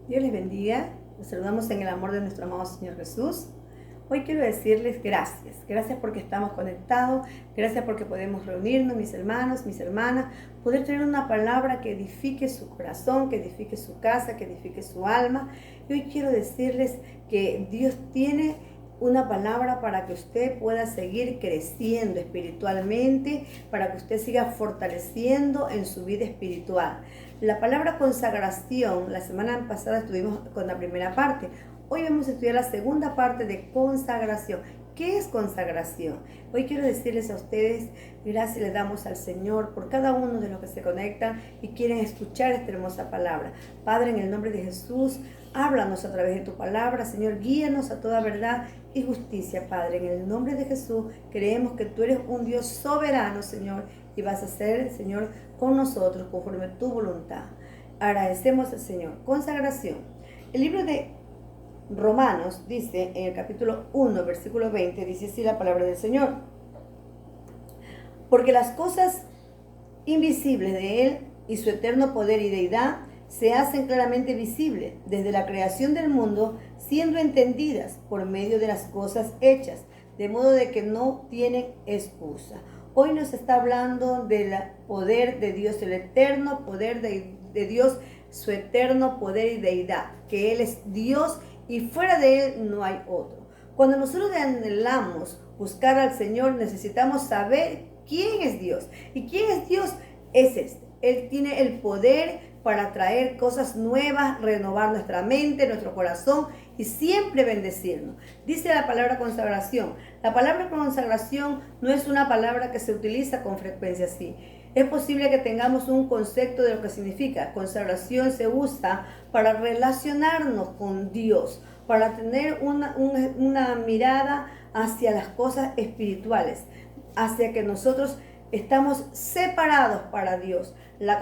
Dios les bendiga. Los saludamos en el amor de nuestro amado Señor Jesús. Hoy quiero decirles gracias. Gracias porque estamos conectados. Gracias porque podemos reunirnos, mis hermanos, mis hermanas. Poder tener una palabra que edifique su corazón, que edifique su casa, que edifique su alma. Y hoy quiero decirles que Dios tiene una palabra para que usted pueda seguir creciendo espiritualmente, para que usted siga fortaleciendo en su vida espiritual. La palabra consagración, la semana pasada estuvimos con la primera parte. Hoy vamos a estudiar la segunda parte de consagración. ¿Qué es consagración? Hoy quiero decirles a ustedes, gracias le damos al Señor por cada uno de los que se conectan y quieren escuchar esta hermosa palabra. Padre, en el nombre de Jesús, háblanos a través de tu palabra, Señor, guíanos a toda verdad y justicia, Padre. En el nombre de Jesús, creemos que tú eres un Dios soberano, Señor, y vas a ser, Señor, con nosotros conforme a tu voluntad. Agradecemos al Señor. Consagración. El libro de Romanos dice en el capítulo 1, versículo 20, dice así la palabra del Señor: porque las cosas invisibles de Él y su eterno poder y deidad se hacen claramente visibles desde la creación del mundo, siendo entendidas por medio de las cosas hechas, de modo de que no tienen excusa. Hoy nos está hablando del poder de Dios, el eterno poder de Dios, su eterno poder y deidad, que Él es Dios y fuera de Él no hay otro. Cuando nosotros anhelamos buscar al Señor, necesitamos saber quién es Dios. ¿Y quién es Dios? Es este. Él tiene el poder para traer cosas nuevas, renovar nuestra mente, nuestro corazón y siempre bendecirnos. Dice la palabra consagración. La palabra consagración no es una palabra que se utiliza con frecuencia así. Es posible que tengamos un concepto de lo que significa. Consagración se usa para relacionarnos con Dios, para tener una mirada hacia las cosas espirituales, hacia que nosotros estamos separados para Dios. La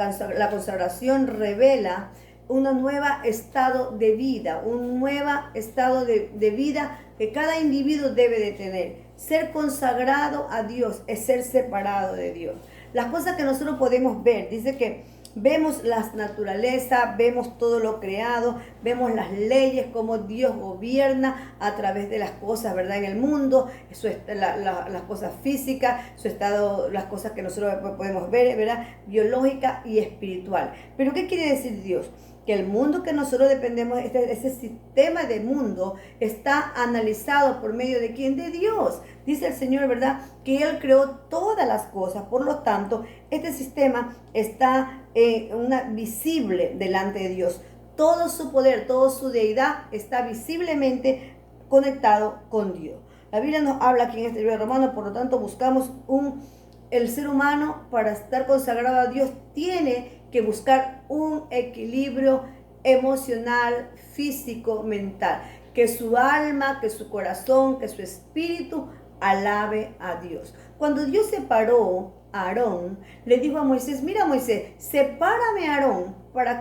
consagración revela un nuevo estado de vida, un nuevo estado de vida que cada individuo debe de tener. Ser consagrado a Dios es ser separado de Dios. Las cosas que nosotros podemos ver, dice que vemos las naturalezas, vemos todo lo creado, vemos las leyes, cómo Dios gobierna a través de las cosas, ¿verdad? En el mundo, las cosas físicas, su estado, las cosas que nosotros podemos ver, ¿verdad? Biológica y espiritual. Pero ¿qué quiere decir Dios? Que el mundo que nosotros dependemos, ese sistema de mundo está analizado por medio de ¿quién? De Dios. Dice el Señor, ¿verdad? Que Él creó todas las cosas. Por lo tanto, este sistema está visible delante de Dios. Todo su poder, toda su deidad está visiblemente conectado con Dios. La Biblia nos habla aquí en este libro de Romanos, por lo tanto buscamos el ser humano para estar consagrado a Dios tiene que buscar un equilibrio emocional, físico, mental. Que su alma, que su corazón, que su espíritu alabe a Dios. Cuando Dios separó a Aarón, le dijo a Moisés: mira Moisés, sepárame a Aarón para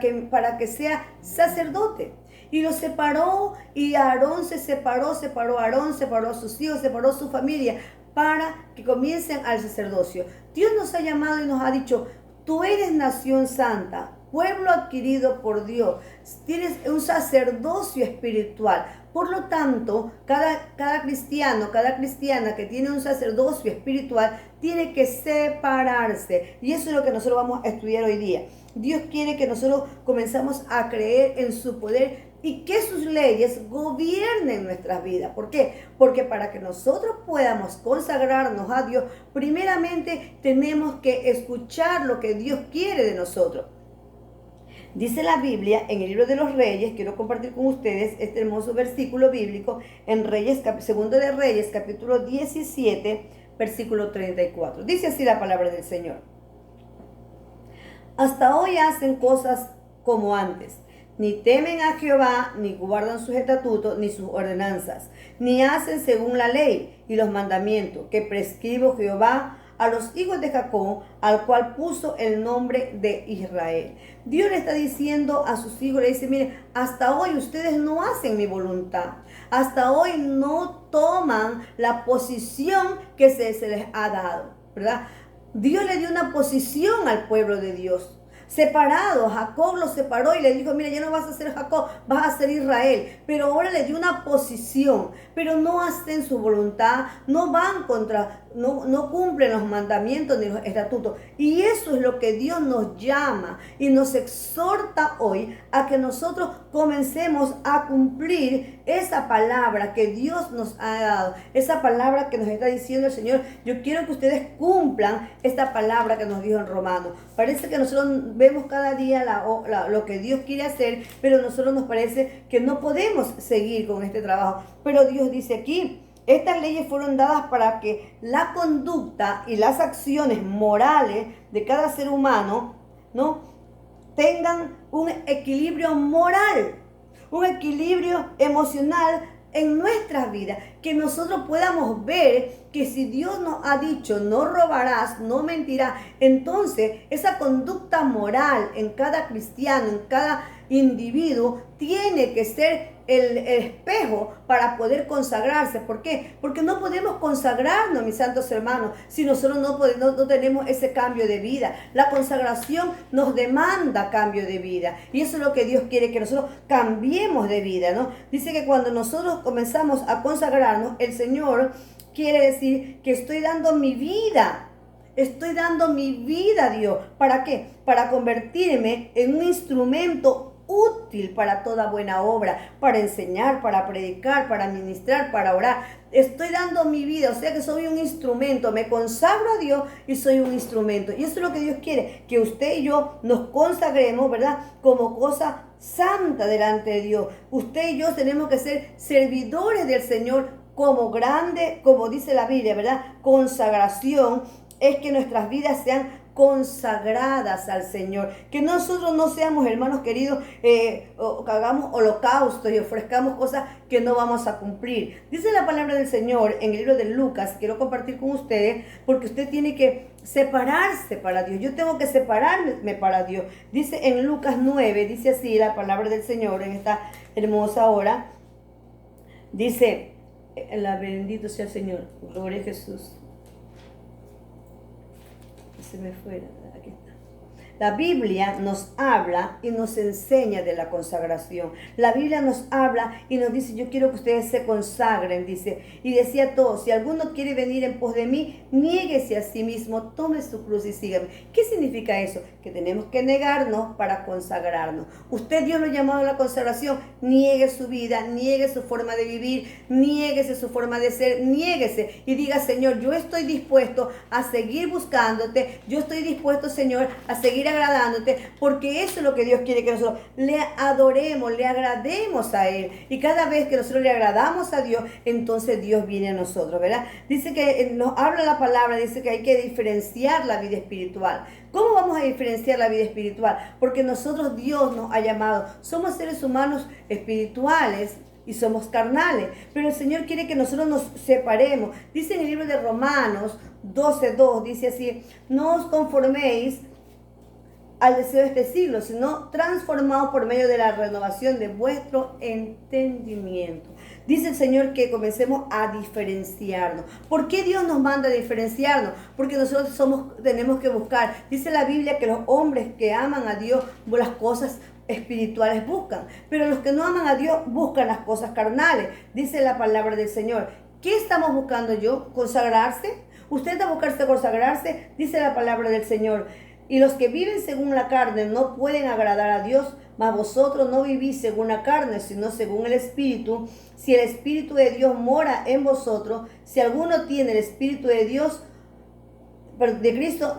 que sea sacerdote. Y lo separó y Aarón separó a Aarón, separó a sus hijos, separó a su familia para que comiencen al sacerdocio. Dios nos ha llamado y nos ha dicho: tú eres nación santa, pueblo adquirido por Dios, tienes un sacerdocio espiritual. Por lo tanto, cada cristiano, cada cristiana que tiene un sacerdocio espiritual tiene que separarse. Y eso es lo que nosotros vamos a estudiar hoy día. Dios quiere que nosotros comenzamos a creer en su poder y que sus leyes gobiernen nuestras vidas. ¿Por qué? Porque para que nosotros podamos consagrarnos a Dios, primeramente tenemos que escuchar lo que Dios quiere de nosotros. Dice la Biblia en el libro de los Reyes, quiero compartir con ustedes este hermoso versículo bíblico en Segundo de Reyes, capítulo 17, versículo 34. Dice así la palabra del Señor: hasta hoy hacen cosas como antes. Ni temen a Jehová, ni guardan sus estatutos, ni sus ordenanzas, ni hacen según la ley y los mandamientos que prescribió Jehová a los hijos de Jacob, al cual puso el nombre de Israel. Dios le está diciendo a sus hijos, le dice: mire, hasta hoy ustedes no hacen mi voluntad. Hasta hoy no toman la posición que se les ha dado, ¿verdad? Dios le dio una posición al pueblo de Dios. separado. Jacob lo separó y le dijo, mira, ya no vas a ser Jacob, vas a ser Israel. Pero ahora le dio una posición, pero no hacen su voluntad, no van contra, no cumplen los mandamientos ni los estatutos. Y eso es lo que Dios nos llama y nos exhorta hoy a que nosotros comencemos a cumplir esa palabra que Dios nos ha dado, esa palabra que nos está diciendo el Señor. Yo quiero que ustedes cumplan esta palabra que nos dijo en Romanos. Parece que nosotros vemos cada día lo que Dios quiere hacer, pero a nosotros nos parece que no podemos seguir con este trabajo. Pero Dios dice aquí, estas leyes fueron dadas para que la conducta y las acciones morales de cada ser humano, ¿no?, tengan un equilibrio moral, un equilibrio emocional en nuestras vidas, que nosotros podamos ver que si Dios nos ha dicho no robarás, no mentirás, entonces esa conducta moral en cada cristiano, en cada individuo, tiene que ser el espejo para poder consagrarse. ¿Por qué? Porque no podemos consagrarnos, mis santos hermanos, si nosotros no tenemos ese cambio de vida. La consagración nos demanda cambio de vida, y eso es lo que Dios quiere, que nosotros cambiemos de vida, ¿no? Dice que cuando nosotros comenzamos a consagrarnos, el Señor quiere decir que estoy dando mi vida. Estoy dando mi vida a Dios. ¿Para qué? Para convertirme en un instrumento útil para toda buena obra, para enseñar, para predicar, para ministrar, para orar. Estoy dando mi vida, o sea que soy un instrumento, me consagro a Dios y soy un instrumento. Y eso es lo que Dios quiere, que usted y yo nos consagremos, ¿verdad?, como cosa santa delante de Dios. Usted y yo tenemos que ser servidores del Señor como grande, como dice la Biblia, ¿verdad? Consagración es que nuestras vidas sean consagradas al Señor, que nosotros no seamos, hermanos queridos, que hagamos holocaustos y ofrezcamos cosas que no vamos a cumplir. Dice la palabra del Señor en el libro de Lucas, quiero compartir con ustedes, porque usted tiene que separarse para Dios. Yo tengo que separarme para Dios. Dice en Lucas 9, dice así la palabra del Señor en esta hermosa hora. Dice, bendito sea el Señor, gloria a Jesús. Se me fue, aquí está. La Biblia nos habla y nos enseña de la consagración. La Biblia nos habla y nos dice, yo quiero que ustedes se consagren, dice. Y decía a todos, si alguno quiere venir en pos de mí, niéguese a sí mismo, tome su cruz y sígame. ¿Qué significa eso? Que tenemos que negarnos para consagrarnos. Usted, Dios lo ha llamado a la consagración. Niegue su vida, niegue su forma de vivir, niéguese su forma de ser, niéguese y diga, Señor, yo estoy dispuesto a seguir buscándote, yo estoy dispuesto, Señor, a seguir agradándote, porque eso es lo que Dios quiere, que nosotros le adoremos, le agrademos a Él. Y cada vez que nosotros le agradamos a Dios, entonces Dios viene a nosotros, ¿verdad? Dice que nos habla la palabra, dice que hay que diferenciar la vida espiritual. ¿Cómo vamos a diferenciar la vida espiritual? Porque nosotros, Dios nos ha llamado, somos seres humanos espirituales y somos carnales, pero el Señor quiere que nosotros nos separemos. Dice en el libro de Romanos 12:2, dice así, no os conforméis al deseo de este siglo, sino transformados por medio de la renovación de vuestro entendimiento. Dice el Señor que comencemos a diferenciarnos. ¿Por qué Dios nos manda a diferenciarnos? Porque nosotros tenemos que buscar. Dice la Biblia que los hombres que aman a Dios, las cosas espirituales buscan, pero los que no aman a Dios buscan las cosas carnales. Dice la palabra del Señor. ¿Qué estamos buscando yo? ¿Consagrarse? ¿Usted está buscando consagrarse? Dice la palabra del Señor. Y los que viven según la carne no pueden agradar a Dios, mas vosotros no vivís según la carne, sino según el Espíritu. Si el Espíritu de Dios mora en vosotros, si alguno tiene el Espíritu de Dios, de Cristo,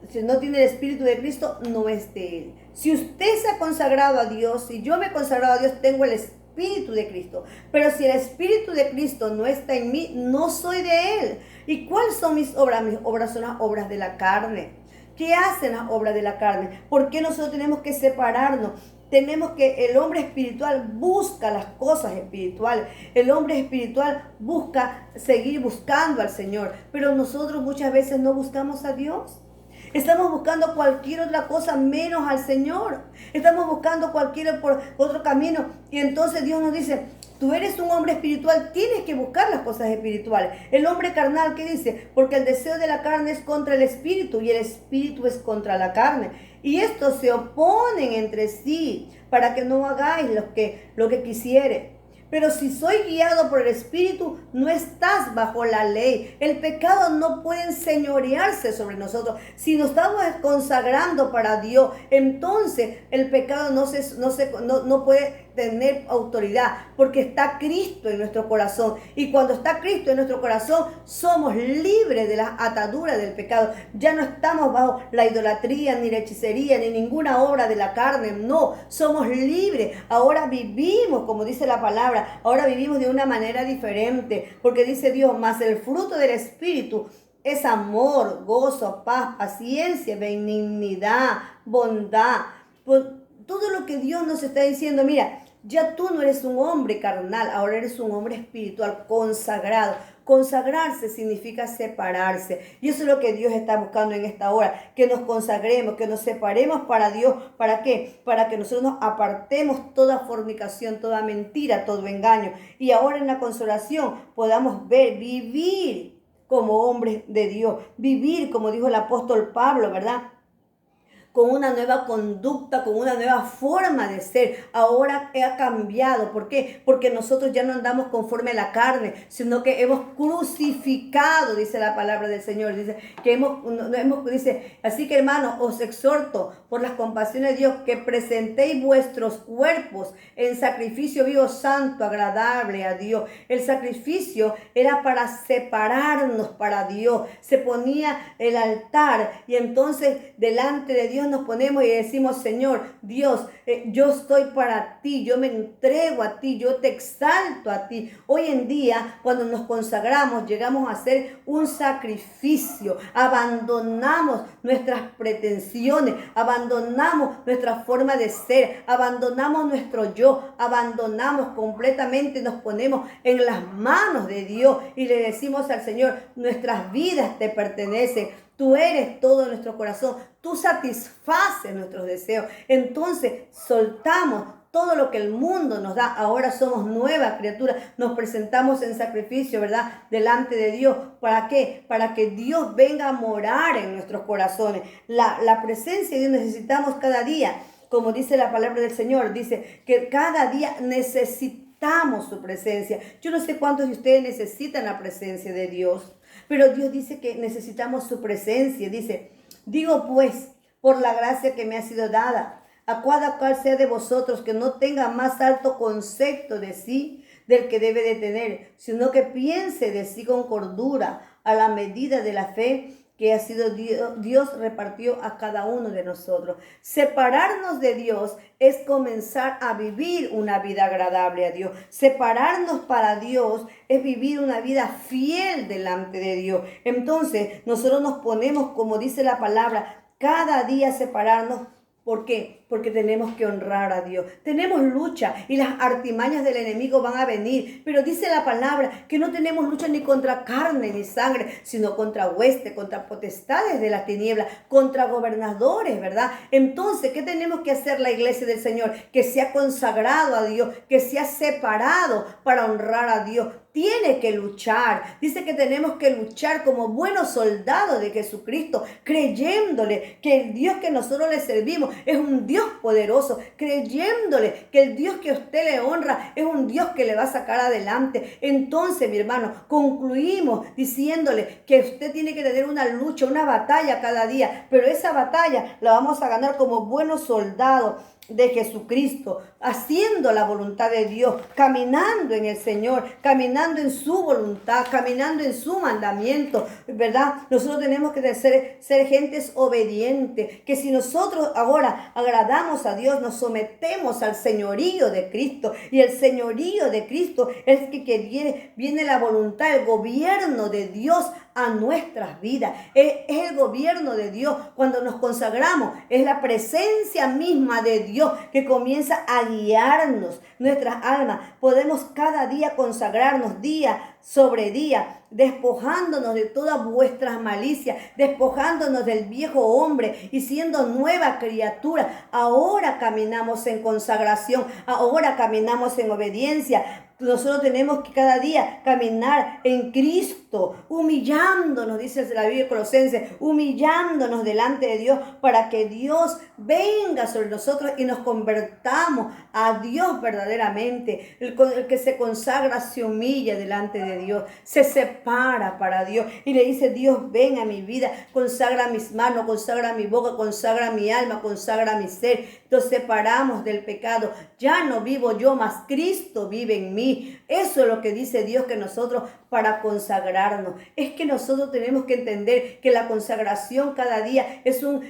si no tiene el Espíritu de Cristo, no es de Él. Si usted se ha consagrado a Dios, si yo me he consagrado a Dios, tengo el Espíritu de Cristo. Pero si el Espíritu de Cristo no está en mí, no soy de Él. ¿Y cuáles son mis obras? Mis obras son las obras de la carne. ¿Qué hacen las obras de la carne? ¿Por qué nosotros tenemos que separarnos? Tenemos que, el hombre espiritual busca las cosas espirituales. El hombre espiritual busca seguir buscando al Señor. Pero nosotros muchas veces no buscamos a Dios. Estamos buscando cualquier otra cosa menos al Señor. Estamos buscando cualquier otro camino. Y entonces Dios nos dice, tú eres un hombre espiritual, tienes que buscar las cosas espirituales. El hombre carnal, ¿qué dice? Porque el deseo de la carne es contra el espíritu y el espíritu es contra la carne. y estos se oponen entre sí para que no hagáis lo que quisiere. Pero si soy guiado por el Espíritu, no estás bajo la ley. El pecado no puede enseñorearse sobre nosotros. Si nos estamos consagrando para Dios, entonces el pecado no puede tener autoridad, porque está Cristo en nuestro corazón. Y cuando está Cristo en nuestro corazón, somos libres de las ataduras del pecado. Ya no estamos bajo la idolatría, ni la hechicería, ni ninguna obra de la carne. No, somos libres. Ahora vivimos, como dice la palabra, ahora vivimos de una manera diferente, porque dice Dios, más el fruto del Espíritu es amor, gozo, paz, paciencia, benignidad, bondad. Pues, todo lo que Dios nos está diciendo, mira, ya tú no eres un hombre carnal, ahora eres un hombre espiritual consagrado. Consagrarse significa separarse. Y eso es lo que Dios está buscando en esta hora. Que nos consagremos, que nos separemos para Dios. ¿Para qué? Para que nosotros nos apartemos toda fornicación, toda mentira, todo engaño. Y ahora en la consagración podamos vivir como hombres de Dios. Vivir, como dijo el apóstol Pablo, ¿verdad? Con una nueva conducta, con una nueva forma de ser. Ahora ha cambiado. ¿Por qué? Porque nosotros ya no andamos conforme a la carne, sino que hemos crucificado, dice la palabra del Señor. Dice que dice, así que hermanos, os exhorto por las compasiones de Dios que presentéis vuestros cuerpos en sacrificio vivo, santo, agradable a Dios. El sacrificio era para separarnos para Dios. Se ponía el altar y entonces delante de Dios nos ponemos y decimos, Señor, Dios, yo estoy para ti, yo me entrego a ti, yo te exalto a ti. Hoy en día, cuando nos consagramos, llegamos a hacer un sacrificio, abandonamos nuestras pretensiones, abandonamos nuestra forma de ser, abandonamos nuestro yo, abandonamos completamente, nos ponemos en las manos de Dios y le decimos al Señor, nuestras vidas te pertenecen. Tú eres todo nuestro corazón. Tú satisfaces nuestros deseos. Entonces soltamos todo lo que el mundo nos da. Ahora somos nuevas criaturas. Nos presentamos en sacrificio, ¿verdad? Delante de Dios. ¿Para qué? Para que Dios venga a morar en nuestros corazones. La presencia de Dios necesitamos cada día. Como dice la palabra del Señor. Dice que cada día necesitamos su presencia. Yo no sé cuántos de ustedes necesitan la presencia de Dios. Pero Dios dice que necesitamos su presencia. Dice, digo pues, por la gracia que me ha sido dada, a cada cual sea de vosotros que no tenga más alto concepto de sí del que debe de tener, sino que piense de sí con cordura a la medida de la fe que ha sido Dios repartió a cada uno de nosotros. Separarnos de Dios es comenzar a vivir una vida agradable a Dios. Separarnos para Dios es vivir una vida fiel delante de Dios. Entonces, nosotros nos ponemos, como dice la palabra, cada día separarnos. ¿Por qué? Porque tenemos que honrar a Dios. Tenemos lucha y las artimañas del enemigo van a venir. Pero dice la palabra que no tenemos lucha ni contra carne ni sangre, sino contra huestes, contra potestades de las tinieblas, contra gobernadores, ¿verdad? Entonces, ¿qué tenemos que hacer la iglesia del Señor? Que se ha consagrado a Dios, que se ha separado para honrar a Dios. Tiene que luchar. Dice que tenemos que luchar como buenos soldados de Jesucristo, creyéndole que el Dios que nosotros le servimos es un Dios poderoso, creyéndole que el Dios que usted le honra es un Dios que le va a sacar adelante. Entonces, mi hermano, concluimos diciéndole que usted tiene que tener una lucha, una batalla cada día, pero esa batalla la vamos a ganar como buenos soldados de Jesucristo, haciendo la voluntad de Dios, caminando en el Señor, caminando en su voluntad, caminando en su mandamiento, ¿verdad? Nosotros tenemos que ser gentes obedientes, que si nosotros ahora agradamos a Dios, nos sometemos al señorío de Cristo, y el señorío de Cristo es que viene la voluntad, el gobierno de Dios a nuestras vidas. Es el gobierno de Dios. Cuando nos consagramos, es la presencia misma de Dios que comienza a guiarnos nuestras almas. Podemos cada día consagrarnos día sobre día, despojándonos de todas vuestras malicias, despojándonos del viejo hombre y siendo nueva criatura. Ahora caminamos en consagración, ahora caminamos en obediencia. Nosotros tenemos que cada día caminar en Cristo, humillándonos, dice la Biblia de Colosenses, humillándonos delante de Dios para que Dios venga sobre nosotros y nos convertamos a Dios verdaderamente. El que se consagra se humilla delante de Dios, se separa para Dios y le dice: Dios, ven a mi vida, consagra mis manos, consagra mi boca, consagra mi alma, consagra mi ser. Nos separamos del pecado. Ya no vivo yo, mas Cristo vive en mí. Eso es lo que dice Dios, que nosotros, para consagrarnos, es que nosotros tenemos que entender que la consagración cada día es una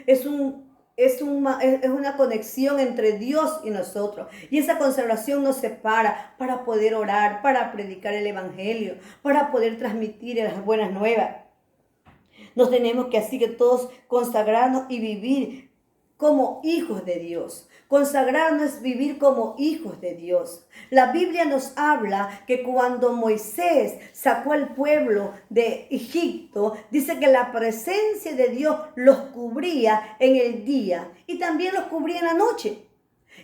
conexión entre Dios y nosotros. Y esa consagración nos separa para poder orar, para predicar el evangelio, para poder transmitir las buenas nuevas. Nos tenemos que así que todos consagrarnos y vivir como hijos de Dios. Consagrarnos es vivir como hijos de Dios. La Biblia nos habla que cuando Moisés sacó al pueblo de Egipto, dice que la presencia de Dios los cubría en el día y también los cubría en la noche.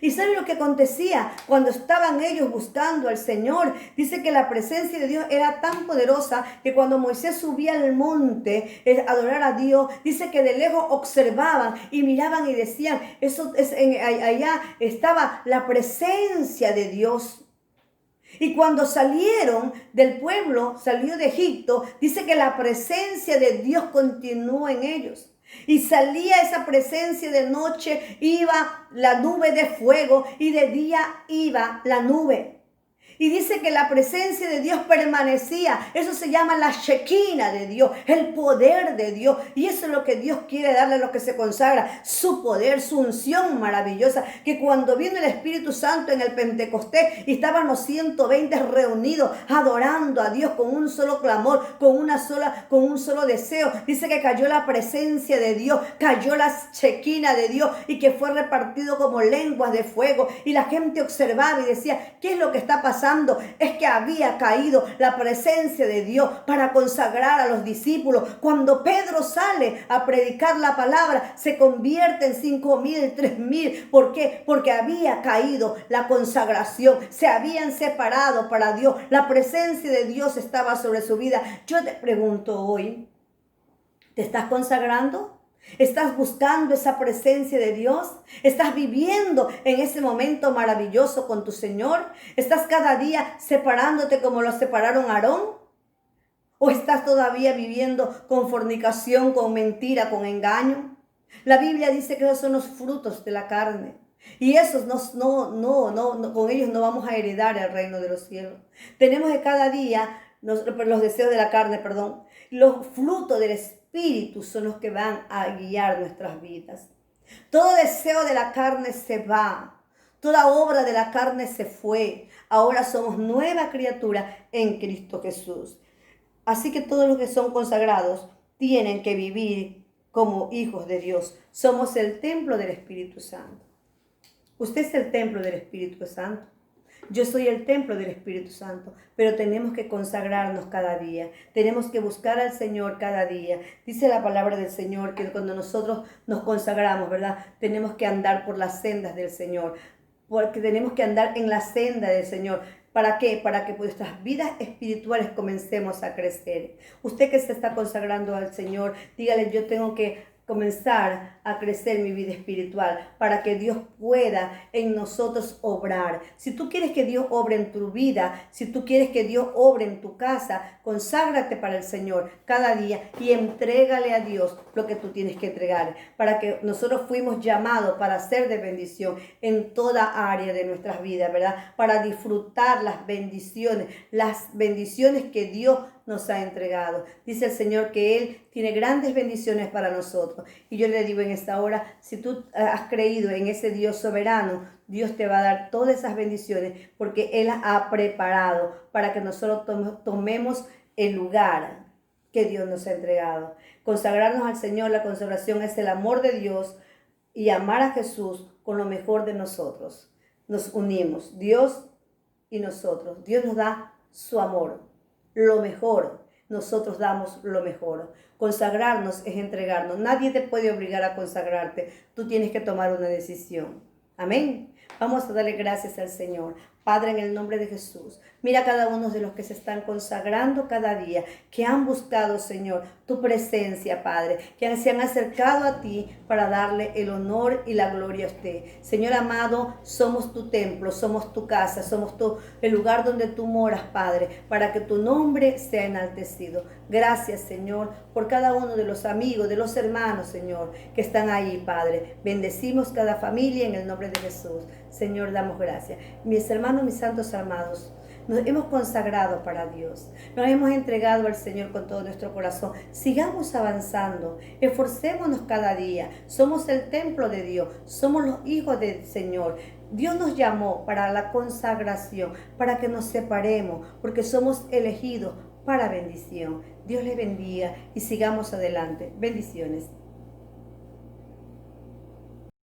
¿Y saben lo que acontecía cuando estaban ellos buscando al Señor? Dice que la presencia de Dios era tan poderosa que cuando Moisés subía al monte a adorar a Dios, dice que de lejos observaban y miraban y decían: allá estaba la presencia de Dios. Y cuando salieron del pueblo, salió de Egipto, dice que la presencia de Dios continuó en ellos. Y salía esa presencia, de noche iba la nube de fuego y de día iba la nube. Y dice que la presencia de Dios permanecía. Eso se llama la Shekinah de Dios, el poder de Dios. Y eso es lo que Dios quiere darle a los que se consagra, su poder, su unción maravillosa. Que cuando vino el Espíritu Santo en el Pentecostés y estaban los 120 reunidos adorando a Dios con un solo clamor, con un solo deseo, dice que cayó la presencia de Dios, cayó la Shekinah de Dios y que fue repartido como lenguas de fuego. Y la gente observaba y decía: ¿qué es lo que está pasando? Es que había caído la presencia de Dios para consagrar a los discípulos. Cuando Pedro sale a predicar la palabra, se convierte en 5,000, 3,000. ¿Por qué? Porque había caído la consagración. Se habían separado para Dios. La presencia de Dios estaba sobre su vida. Yo te pregunto hoy, ¿te estás consagrando? ¿Estás buscando esa presencia de Dios? ¿Estás viviendo en ese momento maravilloso con tu Señor? ¿Estás cada día separándote como lo separaron a Aarón? ¿O estás todavía viviendo con fornicación, con mentira, con engaño? La Biblia dice que esos son los frutos de la carne. Y esos con ellos no vamos a heredar el reino de los cielos. Tenemos que cada día, los deseos de la carne, los frutos del Espíritu son los que van a guiar nuestras vidas. Todo deseo de la carne se va. Toda obra de la carne se fue. Ahora somos nueva criatura en Cristo Jesús. Así que todos los que son consagrados tienen que vivir como hijos de Dios. Somos el templo del Espíritu Santo. Usted es el templo del Espíritu Santo. Yo soy el templo del Espíritu Santo, pero tenemos que consagrarnos cada día. Tenemos que buscar al Señor cada día. Dice la palabra del Señor que cuando nosotros nos consagramos, ¿verdad? Tenemos que andar por las sendas del Señor, porque tenemos que andar en la senda del Señor. ¿Para qué? Para que nuestras vidas espirituales comencemos a crecer. Usted que se está consagrando al Señor, dígale: yo tengo que comenzar a crecer mi vida espiritual para que Dios pueda en nosotros obrar. Si tú quieres que Dios obre en tu vida, si tú quieres que Dios obre en tu casa, conságrate para el Señor cada día y entrégale a Dios lo que tú tienes que entregar, para que nosotros fuimos llamados para ser de bendición en toda área de nuestras vidas, ¿verdad? Para disfrutar las bendiciones que Dios nos ha entregado. Dice el Señor que Él tiene grandes bendiciones para nosotros. Y yo le digo en esta hora, si tú has creído en ese Dios soberano, Dios te va a dar todas esas bendiciones porque Él ha preparado para que nosotros tomemos el lugar que Dios nos ha entregado. Consagrarnos al Señor, la consagración es el amor de Dios y amar a Jesús con lo mejor de nosotros. Nos unimos, Dios y nosotros. Dios nos da su amor, lo mejor. Nosotros damos lo mejor. Consagrarnos es entregarnos. Nadie te puede obligar a consagrarte. Tú tienes que tomar una decisión. Amén. Vamos a darle gracias al Señor. Padre, en el nombre de Jesús, mira a cada uno de los que se están consagrando cada día, que han buscado, Señor, tu presencia, Padre, que se han acercado a ti para darle el honor y la gloria a usted. Señor amado, somos tu templo, somos tu casa, somos el lugar donde tú moras, Padre, para que tu nombre sea enaltecido. Gracias, Señor, por cada uno de los amigos, de los hermanos, Señor, que están ahí, Padre. Bendecimos cada familia en el nombre de Jesús. Señor, damos gracias. Mis hermanos, mis santos amados, nos hemos consagrado para Dios, nos hemos entregado al Señor con todo nuestro corazón. Sigamos avanzando, esforcémonos cada día. Somos el templo de Dios, somos los hijos del Señor. Dios nos llamó para la consagración, para que nos separemos, porque somos elegidos para bendición. Dios les bendiga y sigamos adelante. Bendiciones.